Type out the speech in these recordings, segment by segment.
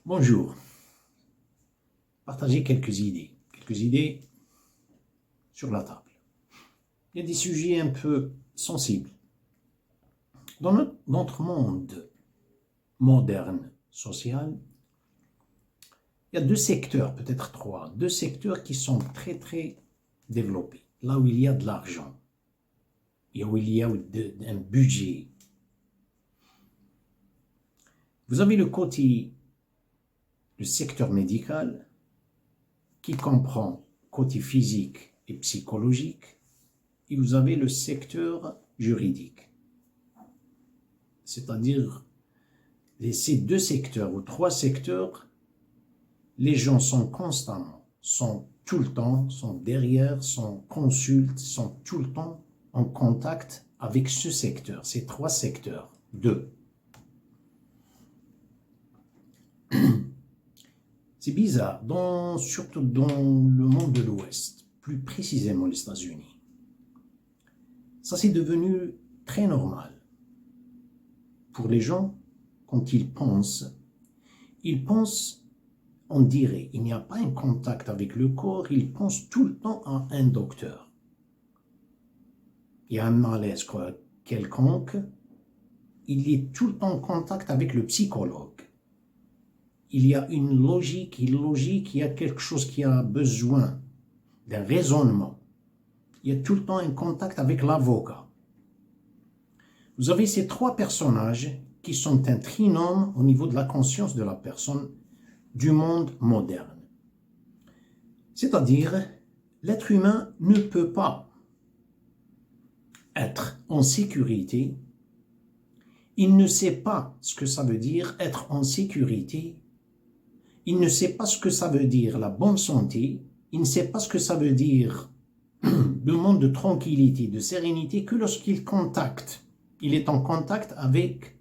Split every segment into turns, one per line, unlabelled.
Bonjour. Partagez quelques idées sur la table. Il y a des sujets un peu sensibles. Dans notre monde moderne, social, il y a deux secteurs, peut-être trois, deux secteurs qui sont très développés. Là où il y a de l'argent, et où il y a un budget. Vous avez le secteur médical, qui comprend côté physique et psychologique, et vous avez le secteur juridique. C'est-à-dire, ces deux secteurs ou trois secteurs, les gens sont constamment, sont tout le temps, sont derrière, consultent, sont tout le temps en contact avec ce secteur, ces trois secteurs, deux. C'est bizarre, surtout dans le monde de l'Ouest, plus précisément les États-Unis. Ça, c'est devenu très normal. Pour les gens, quand ils pensent, on dirait, il n'y a pas un contact avec le corps, ils pensent tout le temps à un docteur. Il y a un malaise quelconque, il est tout le temps en contact avec le psychologue. Il y a une logique, il y a quelque chose qui a besoin d'un raisonnement. Il y a tout le temps un contact avec l'avocat. Vous avez ces trois personnages qui sont un trinôme au niveau de la conscience de la personne du monde moderne. C'est-à-dire, l'être humain ne peut pas être en sécurité. Il ne sait pas ce que ça veut dire être en sécurité. Il ne sait pas ce que ça veut dire la bonne santé. Il ne sait pas ce que ça veut dire le monde de tranquillité, de sérénité, que lorsqu'il contacte. Il est en contact avec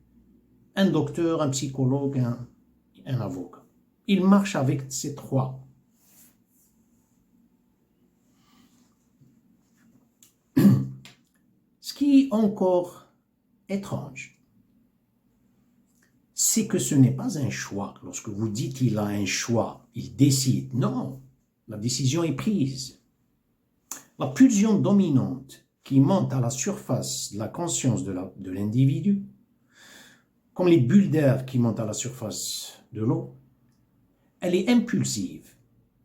un docteur, un psychologue, un avocat. Il marche avec ces trois. Ce qui est encore étrange, c'est que ce n'est pas un choix. Lorsque vous dites qu'il a un choix, il décide. Non, la décision est prise. La pulsion dominante qui monte à la surface de la conscience de l'individu, comme les bulles d'air qui montent à la surface de l'eau, elle est impulsive.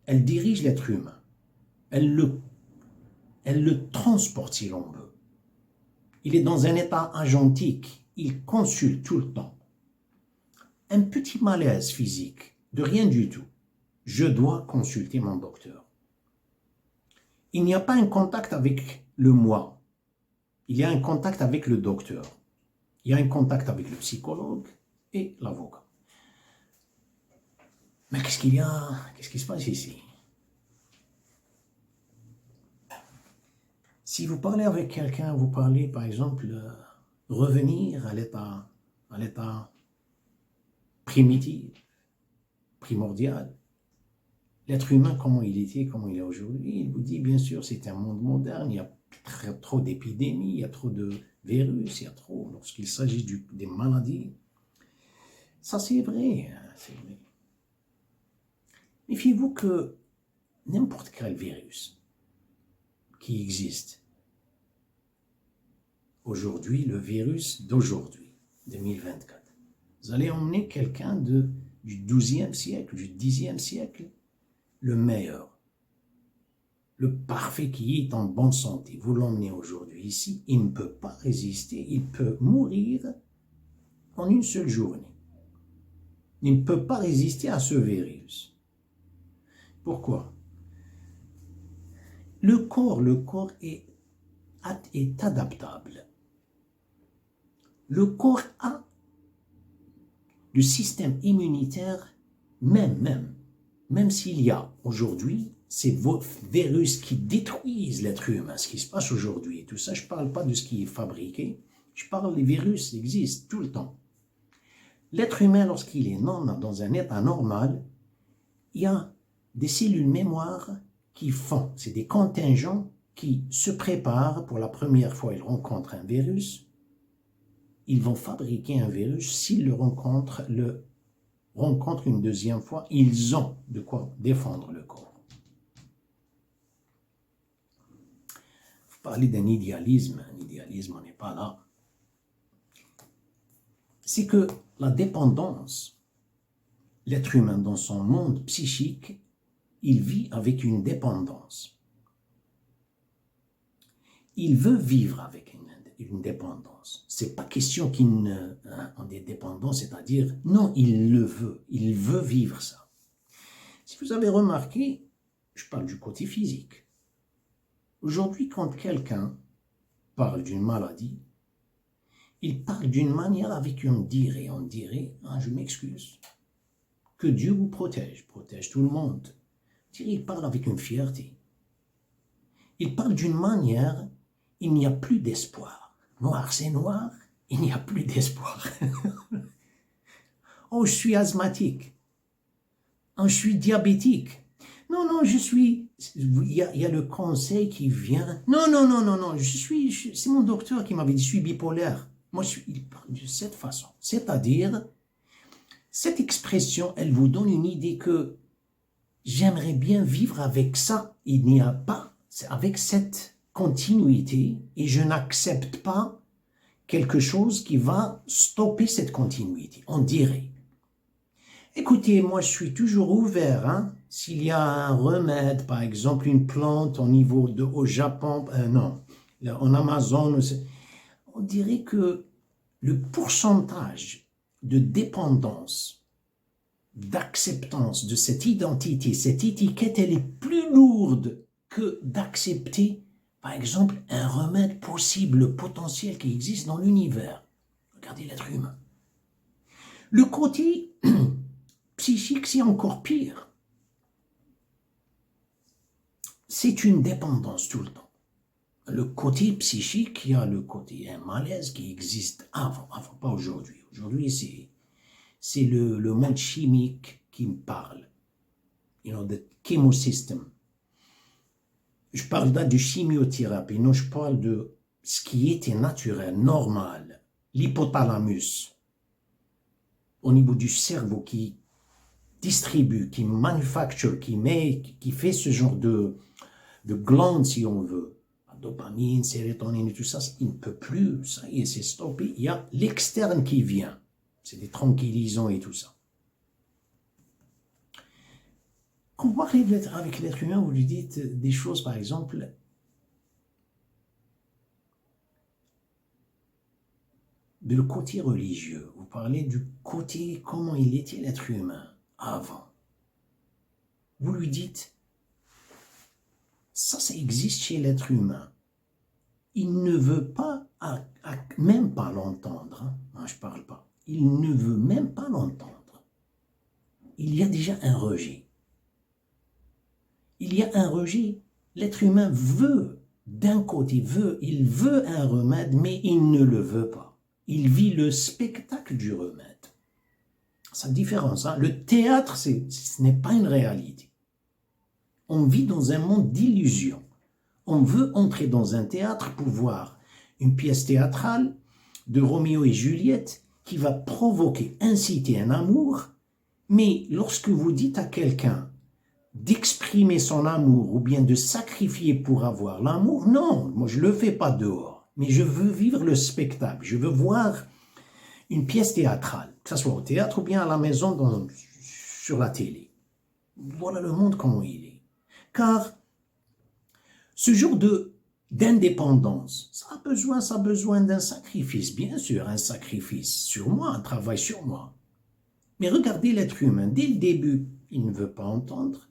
Elle dirige l'être humain. Elle le transporte si l'on veut. Il est dans un état agentique. Il consulte tout le temps. Un petit malaise physique, de rien du tout. Je dois consulter mon docteur. Il n'y a pas un contact avec le moi. Il y a un contact avec le docteur. Il y a un contact avec le psychologue et l'avocat. Mais qu'est-ce qu'il y a? Qu'est-ce qui se passe ici? Si vous parlez avec quelqu'un, vous parlez par exemple revenir à l'état primitif, primordial. L'être humain, comment il était, comment il est aujourd'hui, il vous dit, bien sûr, c'est un monde moderne, il y a trop d'épidémies, il y a trop de virus, il y a trop, lorsqu'il s'agit des maladies. Ça, c'est vrai, c'est vrai. Méfiez-vous que n'importe quel virus qui existe aujourd'hui, le virus d'aujourd'hui, 2024, vous allez emmener quelqu'un du XIIe siècle, du Xe siècle, le meilleur, le parfait qui est en bonne santé. Vous l'emmenez aujourd'hui ici, il ne peut pas résister, il peut mourir en une seule journée. Il ne peut pas résister à ce virus. Pourquoi? Le corps est adaptable. Le corps a le système immunitaire, même s'il y a aujourd'hui ces virus qui détruisent l'être humain, ce qui se passe aujourd'hui et tout ça, je ne parle pas de ce qui est fabriqué, je parle des virus qui existent tout le temps. L'être humain, lorsqu'il est dans un état normal, il y a des cellules mémoire qui font, c'est des contingents qui se préparent pour la première fois, ils rencontrent un virus, ils vont fabriquer un virus s'ils le rencontrent rencontrent une deuxième fois, ils ont de quoi défendre le corps. Vous parlez d'un idéalisme, on n'est pas là. C'est que la dépendance, l'être humain dans son monde psychique, il vit avec une dépendance. Il veut vivre avec une dépendance. C'est pas question qu'il est dépendant, c'est-à-dire, non, il le veut. Il veut vivre ça. Si vous avez remarqué, je parle du côté physique. Aujourd'hui, quand quelqu'un parle d'une maladie, il parle d'une manière avec on dirait, ah, je m'excuse, que Dieu vous protège tout le monde. Il parle avec une fierté. Il parle d'une manière, il n'y a plus d'espoir. Noir, c'est noir, il n'y a plus d'espoir. Oh, je suis asthmatique. Oh, je suis diabétique. Non, il y a le conseil qui vient. Non, c'est mon docteur qui m'avait dit, je suis bipolaire. Moi, il parle de cette façon. C'est-à-dire, cette expression, elle vous donne une idée que j'aimerais bien vivre avec ça. Il n'y a pas, c'est avec cette continuité, et je n'accepte pas quelque chose qui va stopper cette continuité. On dirait. Écoutez, moi, je suis toujours ouvert, hein. S'il y a un remède, par exemple, une plante au Japon, en Amazon, on dirait que le pourcentage de dépendance, d'acceptance de cette identité, cette étiquette, elle est plus lourde que d'accepter, par exemple, un remède possible, potentiel qui existe dans l'univers. Regardez l'être humain. Le côté psychique, c'est encore pire. C'est une dépendance tout le temps. Le côté psychique, il y a le côté un malaise qui existe avant, pas aujourd'hui. Aujourd'hui, c'est le monde chimique qui me parle. The chemosystem. Je parle là de chimiothérapie, non, je parle de ce qui était naturel, normal. L'hypothalamus, au niveau du cerveau qui distribue, qui manufacture, qui fait ce genre de glandes, si on veut. La dopamine, sérotonine et tout ça, il ne peut plus, ça y est, c'est stoppé. Il y a l'externe qui vient. C'est des tranquillisants et tout ça. Quand vous parlez avec l'être humain, vous lui dites des choses, par exemple, de le côté religieux. Vous parlez du côté, comment il était l'être humain avant. Vous lui dites, ça existe chez l'être humain. Il ne veut pas, même pas l'entendre. Hein. Non, je ne parle pas. Il ne veut même pas l'entendre. Il y a déjà un rejet. Il y a un rejet. L'être humain veut, d'un côté, il veut un remède, mais il ne le veut pas. Il vit le spectacle du remède. C'est la différence. Hein? Le théâtre, ce n'est pas une réalité. On vit dans un monde d'illusions. On veut entrer dans un théâtre pour voir une pièce théâtrale de Roméo et Juliette qui va provoquer, inciter un amour, mais lorsque vous dites à quelqu'un d'exprimer son amour ou bien de sacrifier pour avoir l'amour, non, moi je ne le fais pas dehors, mais je veux vivre le spectacle, je veux voir une pièce théâtrale, que ce soit au théâtre ou bien à la maison sur la télé. Voilà le monde comment il est. Car ce genre d'indépendance, ça a besoin d'un sacrifice, bien sûr, un sacrifice sur moi, un travail sur moi. Mais regardez l'être humain, dès le début, il ne veut pas entendre.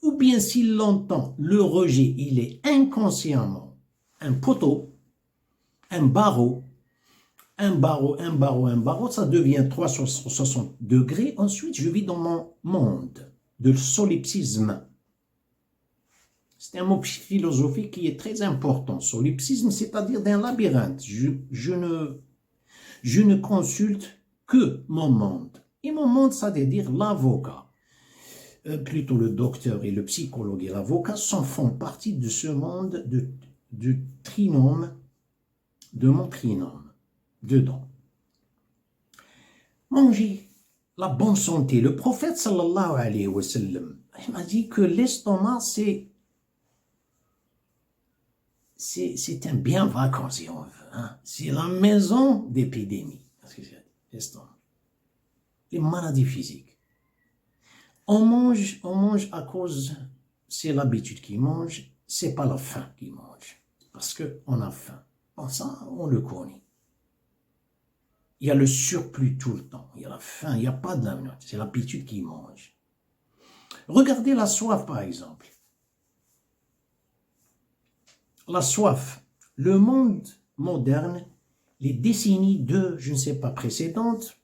Ou bien s'il l'entend, le rejet, il est inconsciemment un poteau, un barreau, ça devient 360 degrés. Ensuite, je vis dans mon monde de solipsisme. C'est un mot philosophique qui est très important. Solipsisme, c'est-à-dire d'un labyrinthe. Je ne consulte que mon monde. Et mon monde, ça veut dire l'avocat. Plutôt le docteur et le psychologue et l'avocat font partie de ce monde du trinôme, de mon trinôme, dedans. Manger, la bonne santé. Le prophète sallallahu alayhi wa sallam, il m'a dit que l'estomac, c'est un bien vacant, si on veut. Hein. C'est la maison d'épidémie. L'estomac. Les maladies physiques. On mange à cause, c'est l'habitude qui mange, c'est pas la faim qui mange. Parce qu'on a faim. Bon, ça, on le connaît. Il y a le surplus tout le temps. Il y a la faim, il n'y a pas de la note. C'est l'habitude qui mange. Regardez la soif, par exemple. La soif. Le monde moderne, les décennies de, je ne sais pas, précédentes,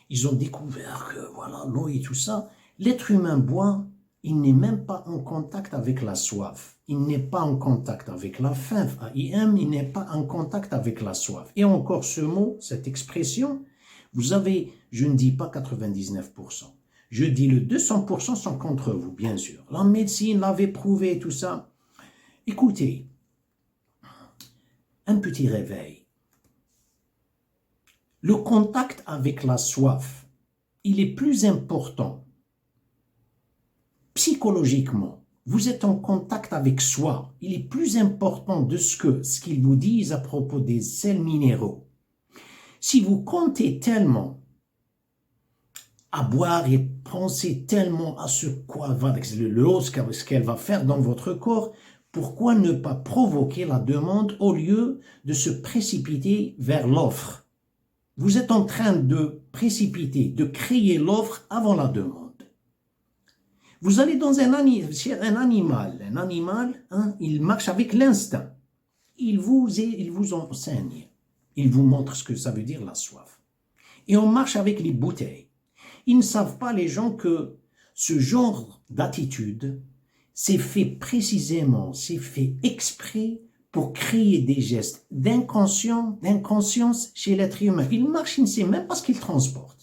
ils ont découvert que, voilà, l'eau et tout ça. L'être humain boit, il n'est même pas en contact avec la soif. Il n'est pas en contact avec la faim. Il n'est pas en contact avec la soif. Et encore ce mot, cette expression, vous avez, je ne dis pas 99%. Je dis le 200% sont contre vous, bien sûr. La médecine l'avait prouvé, tout ça. Écoutez, un petit réveil. Le contact avec la soif, il est plus important. Psychologiquement, vous êtes en contact avec soi. Il est plus important de ce qu'ils vous disent à propos des sels minéraux. Si vous comptez tellement à boire et pensez tellement à ce qu'elle va faire dans votre corps, pourquoi ne pas provoquer la demande au lieu de se précipiter vers l'offre? Vous êtes en train de précipiter, de créer l'offre avant la demande. Vous allez dans un animal, hein, il marche avec l'instinct. Il vous enseigne. Il vous montre ce que ça veut dire la soif. Et on marche avec les bouteilles. Ils ne savent pas, les gens, que ce genre d'attitude, c'est fait précisément, c'est fait exprès pour créer des gestes d'inconscience chez l'être humain. Il marche, il ne sait même pas ce qu'il transporte.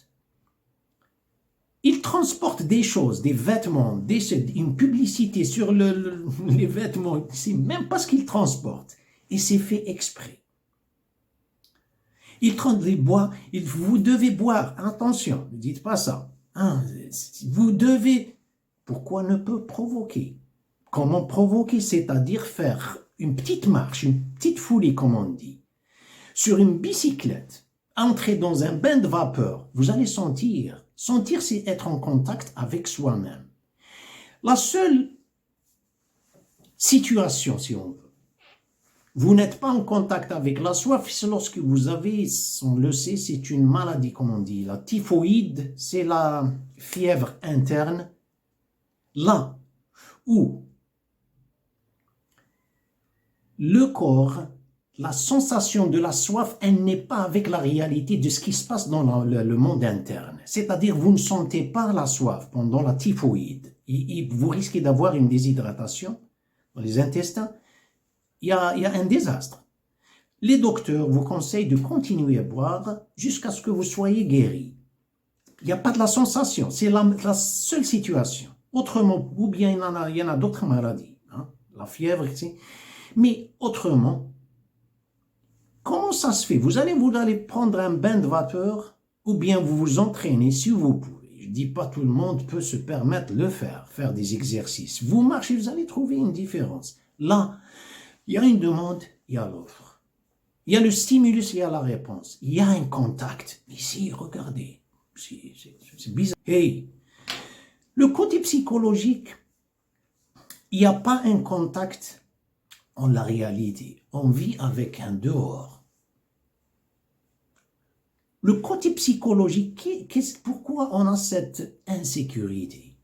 Il transporte des choses, des vêtements, une publicité sur les vêtements. Il ne sait même pas ce qu'il transporte. Et c'est fait exprès. Il boit, vous devez boire. Attention, ne dites pas ça. Hein, vous devez. Pourquoi ne pas provoquer? Comment provoquer? C'est-à-dire faire une petite marche, une petite foulée, comme on dit. Sur une bicyclette, entrer dans un bain de vapeur, vous allez sentir. Sentir, c'est être en contact avec soi-même. La seule situation, si on veut, vous n'êtes pas en contact avec la soif, c'est lorsque vous avez, on le sait, c'est une maladie, comme on dit, la typhoïde, c'est la fièvre interne, là où le corps, la sensation de la soif, elle n'est pas avec la réalité de ce qui se passe dans le monde interne. C'est-à-dire, vous ne sentez pas la soif pendant la typhoïde. Et vous risquez d'avoir une déshydratation dans les intestins. Il y a un désastre. Les docteurs vous conseillent de continuer à boire jusqu'à ce que vous soyez guéri. Il n'y a pas de la sensation. C'est la seule situation. Autrement, ou bien il y en a d'autres maladies. Hein, la fièvre, etc. Mais autrement, comment ça se fait? Vous allez prendre un bain de vapeur ou bien vous vous entraînez si vous pouvez. Je ne dis pas tout le monde peut se permettre de le faire des exercices. Vous marchez, vous allez trouver une différence. Là, il y a une demande, il y a l'offre. Il y a le stimulus, il y a la réponse. Il y a un contact. Ici, regardez, c'est bizarre. Hey, le côté psychologique, il n'y a pas un contact en la réalité. On vit avec un dehors. Le côté psychologique, pourquoi on a cette insécurité?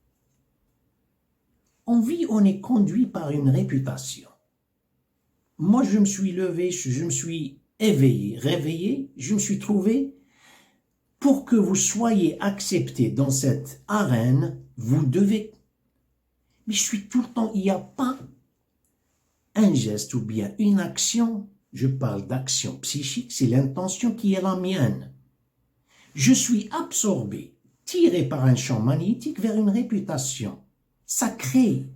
On est conduit par une réputation. Moi, je me suis levé, je me suis réveillé, je me suis trouvé, pour que vous soyez accepté dans cette arène, vous devez, mais je suis tout le temps, il n'y a pas un geste ou bien une action, je parle d'action psychique, c'est l'intention qui est la mienne. Je suis absorbé, tiré par un champ magnétique vers une réputation. Ça crée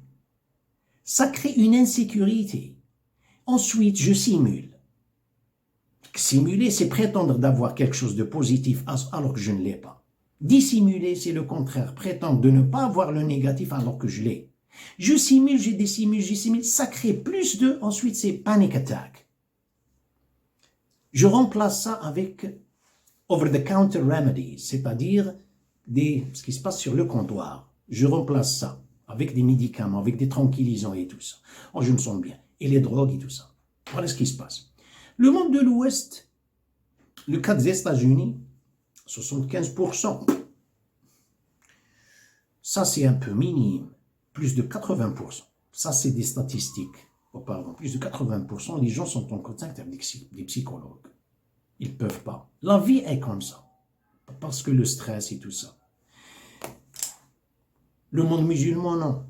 une insécurité. Ensuite, je simule. Simuler, c'est prétendre d'avoir quelque chose de positif alors que je ne l'ai pas. Dissimuler, c'est le contraire. Prétendre de ne pas avoir le négatif alors que je l'ai. Je simule, je dissimule, je simule. Ça crée plus de... Ensuite, c'est panic attack. Je remplace ça avec over-the-counter remedies, c'est-à-dire ce qui se passe sur le comptoir. Je remplace ça avec des médicaments, avec des tranquillisants et tout ça. Oh, je me sens bien. Et les drogues et tout ça. Voilà ce qui se passe. Le monde de l'Ouest, le cas des États-Unis, 75%. Ça, c'est un peu minime. Plus de 80%. Ça, c'est des statistiques. Auparavant, plus de 80%, les gens sont en contact avec des psychologues. Ils ne peuvent pas. La vie est comme ça. Parce que le stress et tout ça. Le monde musulman, non.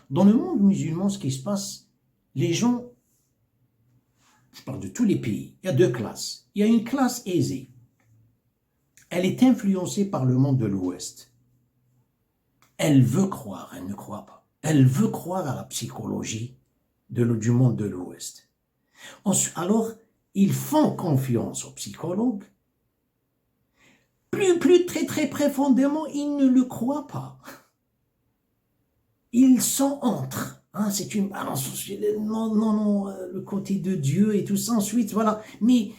Dans le monde musulman, ce qui se passe, les gens, je parle de tous les pays, il y a deux classes. Il y a une classe aisée. Elle est influencée par le monde de l'Ouest. Elle veut croire, elle ne croit pas. Elle veut croire à la psychologie du monde de l'Ouest. Alors, ils font confiance aux psychologues. Plus très profondément, ils ne le croient pas. Ils sont entre. Hein, c'est une balance. Non, le côté de Dieu et tout ça. Ensuite, voilà. Mais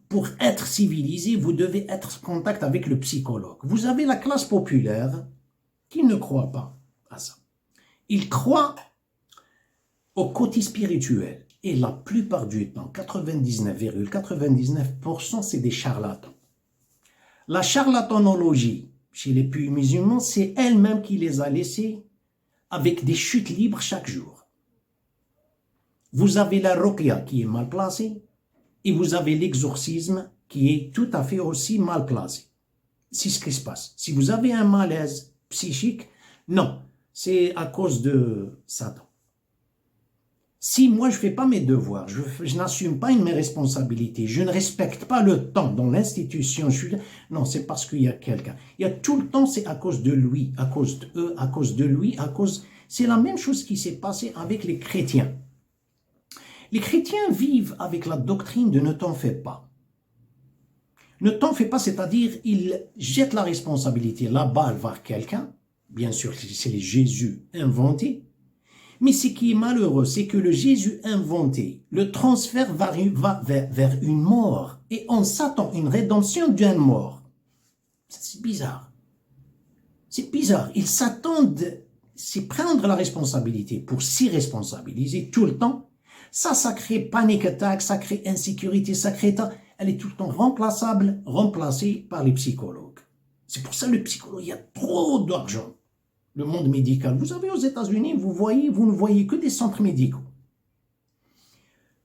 pour être civilisé, vous devez être en contact avec le psychologue. Vous avez la classe populaire qui ne croit pas à ça. Ils croient au côté spirituel. Et la plupart du temps, 99,99%, c'est des charlatans. La charlatanologie chez les pays musulmans, c'est elle-même qui les a laissés avec des chutes libres chaque jour. Vous avez la ruqya qui est mal placée et vous avez l'exorcisme qui est tout à fait aussi mal placé. C'est ce qui se passe. Si vous avez un malaise psychique, non, c'est à cause de Satan. Si moi je ne fais pas mes devoirs, je n'assume pas mes responsabilités, je ne respecte pas le temps dans l'institution, non, c'est parce qu'il y a quelqu'un. Il y a tout le temps, c'est à cause de lui, à cause d'eux, à cause de lui, C'est la même chose qui s'est passé avec les chrétiens. Les chrétiens vivent avec la doctrine de ne t'en fais pas. Ne t'en fais pas, c'est-à-dire ils jettent la responsabilité, la balle vers quelqu'un. Bien sûr, c'est les Jésus inventés. Mais ce qui est malheureux, c'est que le Jésus inventé, le transfert va vers une mort. Et on s'attend une rédemption d'une mort. C'est bizarre. C'est bizarre. Ils s'attendent, c'est prendre la responsabilité pour s'y responsabiliser tout le temps. Ça crée panic attack, ça crée insécurité, ça crée... Elle est tout le temps remplacée par les psychologues. C'est pour ça que le psychologue, il y a trop d'argent. Le monde médical. Vous avez aux États-Unis, vous ne voyez que des centres médicaux.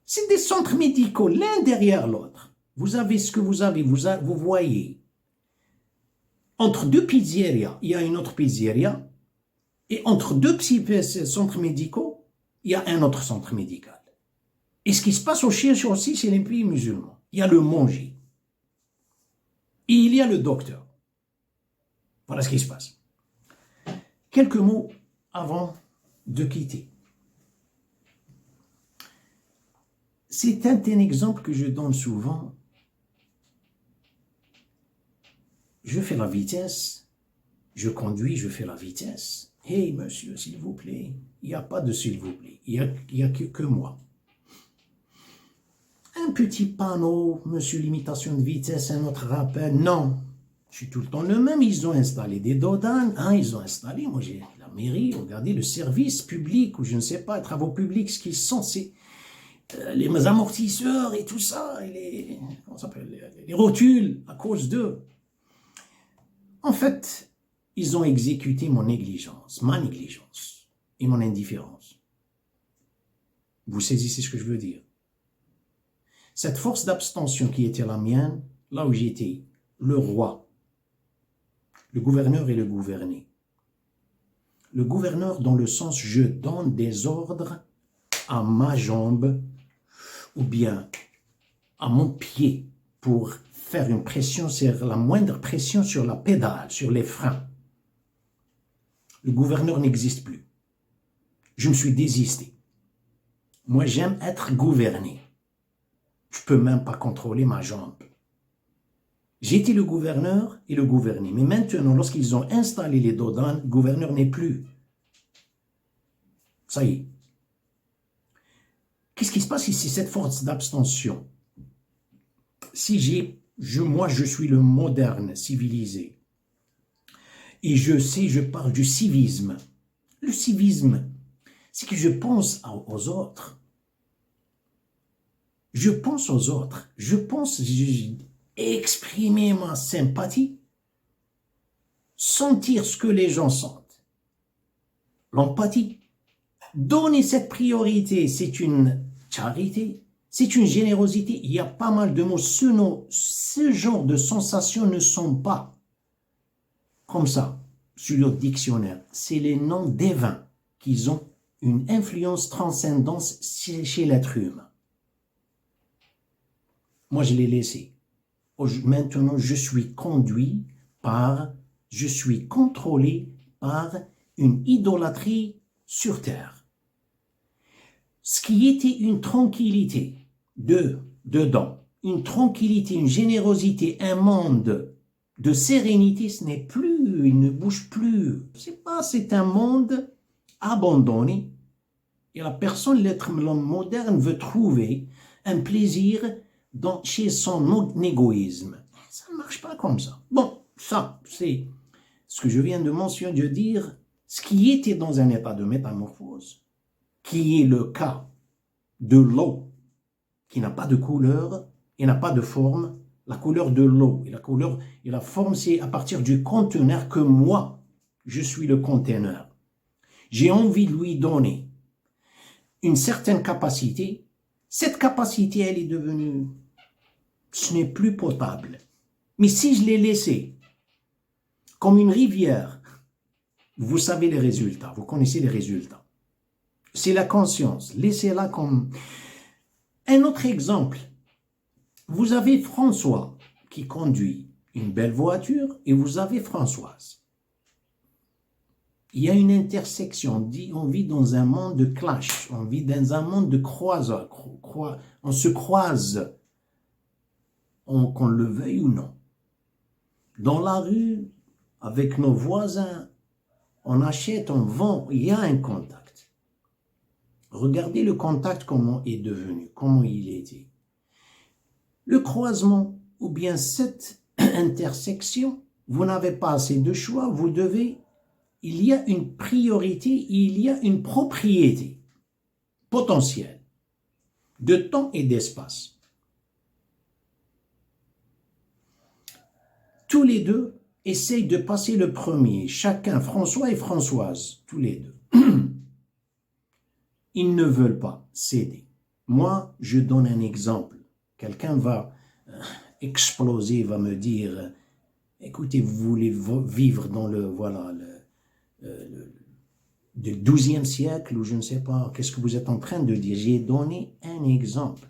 C'est des centres médicaux, l'un derrière l'autre. Vous avez ce que vous avez, vous voyez. Entre deux pizzerias, il y a une autre pizzeria. Et entre deux centres médicaux, il y a un autre centre médical. Et ce qui se passe au Chine aussi, c'est les pays musulmans. Il y a le manger. Et il y a le docteur. Voilà ce qui se passe. Quelques mots avant de quitter. C'est un exemple que je donne souvent. Je fais la vitesse, je conduis, je fais la vitesse. Hey monsieur, s'il vous plaît, il n'y a pas de s'il vous plaît, il n'y a que moi. Un petit panneau, monsieur, limitation de vitesse, un autre rappel, non. Je suis tout le temps le même, ils ont installé des dodanes, ils ont installé, moi j'ai la mairie, regardez le service public, ou je ne sais pas, les travaux publics, ce qu'ils sont, c'est les amortisseurs et tout ça, et les rotules à cause d'eux. En fait, ils ont exécuté ma négligence et mon indifférence. Vous saisissez ce que je veux dire? Cette force d'abstention qui était la mienne, là où j'étais, le roi, le gouverneur et le gouverné. Le gouverneur dans le sens je donne des ordres à ma jambe ou bien à mon pied pour faire une pression, sur la moindre pression sur la pédale, sur les freins. Le gouverneur n'existe plus. Je me suis désisté. Moi, j'aime être gouverné. Je ne peux même pas contrôler ma jambe. J'étais le gouverneur et le gouverné. Mais maintenant, lorsqu'ils ont installé les Dodans, le gouverneur n'est plus. Ça y est. Qu'est-ce qui se passe ici, cette force d'abstention? Si moi, je suis le moderne, civilisé, et je parle du civisme. Le civisme, c'est que je pense aux autres. Je pense aux autres. Je pense exprimer ma sympathie, sentir ce que les gens sentent. L'empathie. Donner cette priorité, c'est une charité, c'est une générosité. Il y a pas mal de mots. Ce genre de sensations ne sont pas comme ça sur le dictionnaire. C'est les noms divins qui ont une influence transcendante chez l'être humain. Moi, je l'ai laissé. Maintenant, je suis contrôlé par une idolâtrie sur terre. Ce qui était une tranquillité dedans, une tranquillité, une générosité, un monde de sérénité, ce n'est plus, il ne bouge plus. C'est un monde abandonné. Et la personne, l'homme moderne veut trouver un plaisir chez son égoïsme. Ça ne marche pas comme ça. Bon, ça, c'est ce que je viens de mentionner, de dire, ce qui était dans un état de métamorphose, qui est le cas de l'eau, qui n'a pas de couleur et n'a pas de forme, la couleur de l'eau et la forme, c'est à partir du conteneur que moi, je suis le conteneur. J'ai envie de lui donner une certaine capacité. Cette capacité, elle est devenue, ce n'est plus potable. Mais si je l'ai laissé comme une rivière, vous savez les résultats, vous connaissez les résultats. C'est la conscience, laissez-la comme... Un autre exemple, vous avez François qui conduit une belle voiture et vous avez Françoise. Il y a une intersection, on vit dans un monde de clash, on vit dans un monde de croisage, on se croise, qu'on le veuille ou non. Dans la rue, avec nos voisins, on achète, on vend, il y a un contact. Regardez le contact, comment il est devenu, comment il était. Le croisement, ou bien cette intersection, vous n'avez pas assez de choix, il y a une priorité, il y a une propriété potentielle de temps et d'espace. Tous les deux essayent de passer le premier, chacun, François et Françoise, tous les deux. Ils ne veulent pas céder. Moi, je donne un exemple. Quelqu'un va exploser, va me dire, écoutez, vous voulez vivre dans le 12e siècle, ou je ne sais pas, qu'est-ce que vous êtes en train de dire? J'ai donné un exemple.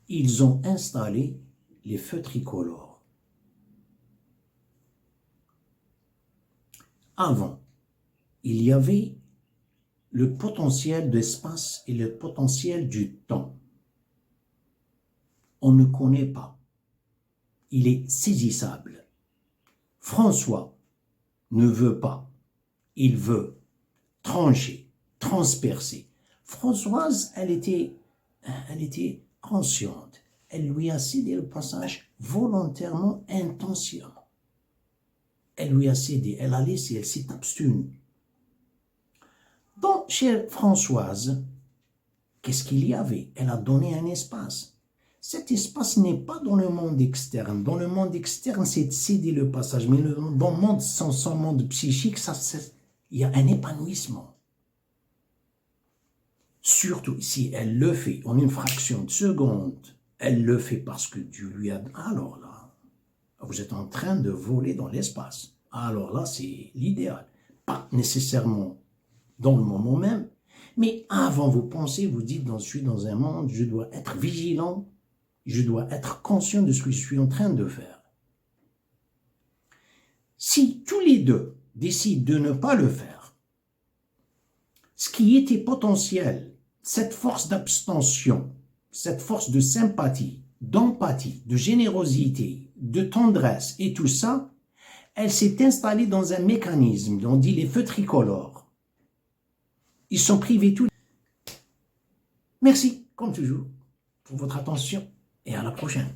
Ils ont installé les feux tricolores. Avant, il y avait le potentiel d'espace et le potentiel du temps. On ne connaît pas. Il est saisissable. François ne veut pas. Il veut trancher, transpercer. Françoise, elle était consciente. Elle lui a cédé le passage volontairement, intentionnément. Elle lui a cédé, elle a laissé, elle s'est abstenue. Donc, chère Françoise, qu'est-ce qu'il y avait? Elle a donné un espace. Cet espace n'est pas dans le monde externe. Dans le monde externe, c'est de céder le passage. Mais dans le monde, son monde psychique, il y a un épanouissement. Surtout si elle le fait en une fraction de seconde, elle le fait parce que Dieu lui a... Alors là, vous êtes en train de voler dans l'espace. Alors là, c'est l'idéal. Pas nécessairement dans le moment même, mais avant vous pensez, vous dites, je suis dans un monde, je dois être vigilant, je dois être conscient de ce que je suis en train de faire. Si tous les deux décident de ne pas le faire, ce qui était potentiel, cette force d'abstention, cette force de sympathie, d'empathie, de générosité, de tendresse et tout ça, elle s'est installée dans un mécanisme, on dit les feux tricolores. Ils sont privés tous. Merci, comme toujours, pour votre attention et à la prochaine.